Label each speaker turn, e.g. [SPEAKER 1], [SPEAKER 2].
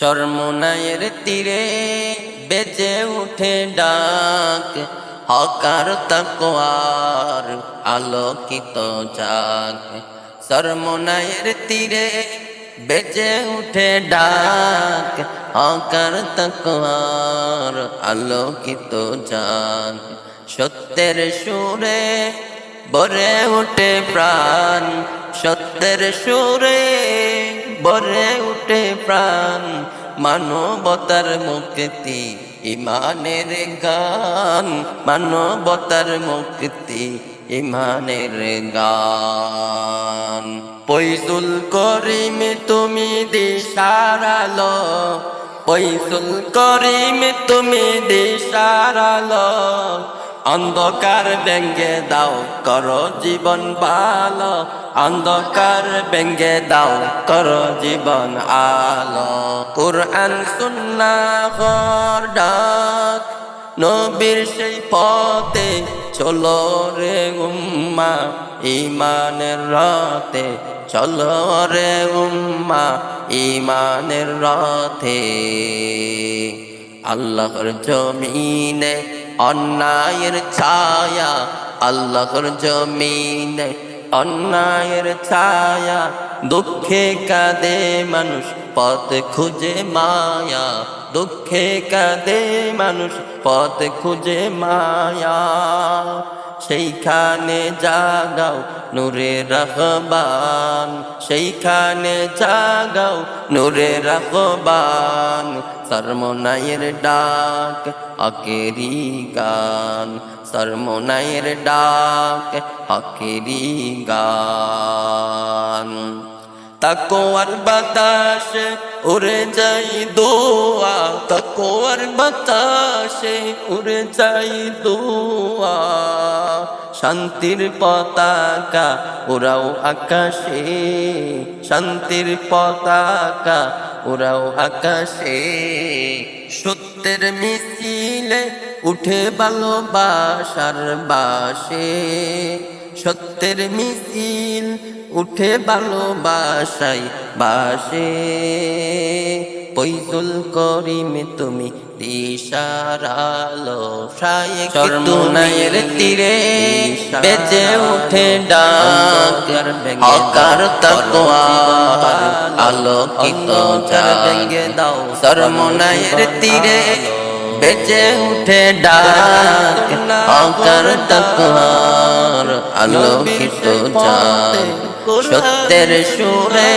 [SPEAKER 1] চরমোনাইয়ের তীরে বেজে উঠে ডাক, হকার তাকওয়ার আলোকিত যাক। চরমোনাইয়ের তীরে বেজে উঠে ডাক, হকার তাকওয়ার আলোকিত যাক। সত্যের সুরে ভরে উঠে প্রাণ, সত্যের সুরে ভরে উঠে প্রাণ। মানবতার মুক্তি ইমানের গান, মানবতার মুক্তি ইমানের গান। ফয়জুল করিম তুমি দিশার আলো, ফয়জুল করিম তুমি দিশার আলো। অন্ধকার ভেঙ্গে দাও করো জীবন ভালো, অন্ধকার ভেঙ্গে দাও করো জীবন আলো। কুরআন সুন্নাহর ডাক, নবীর সেই পথে চলো রে উম্মা। ঈমানের রাতে চলো রে উম্মা, ঈমানের রাতে। আল্লাহর জমিনে অন্যায়ের ছায়া, আল্লাহর জমিনে অন্যায়ের ছায়া। দুঃখে কাঁদে মানুষ পথ খুঁজে মায়া, দুঃখে কাঁদে মানুষ পথ খুঁজে মায়া। সেইখানে জাগাও নূরে রহবান, সেইখানে জাগাও নূরে রহবান। চরমোনাইয়ের ডাক হকেরি গান, চরমোনাইয়ের ডাক হকেরি গান। তাকওয়ার বাতাসে উড়ে যাই দোয়া, তাকওয়ার বাতাসে উড়ে যাই দোয়া। শান্তির পতাকা উড়াও আকাশে, শান্তির পতাকা উড়াও আকাশে। সত্যের মিছিলে উঠে ভালোবাসার বাসে, সত্যের মিছিল উঠে ভালোবাসাই বাসে। ফয়জুল করিম তুমি দিশার আলো, চরমোনাইয়ের তীরে বেজে উঠে ডাক, হকার তাকওয়ার আলোকিত যাক। চরমোনাইয়ের তীরে বেজে উঠে ডাক, হকার তাকওয়ার আলোকিত যাক। সত্যের সুরে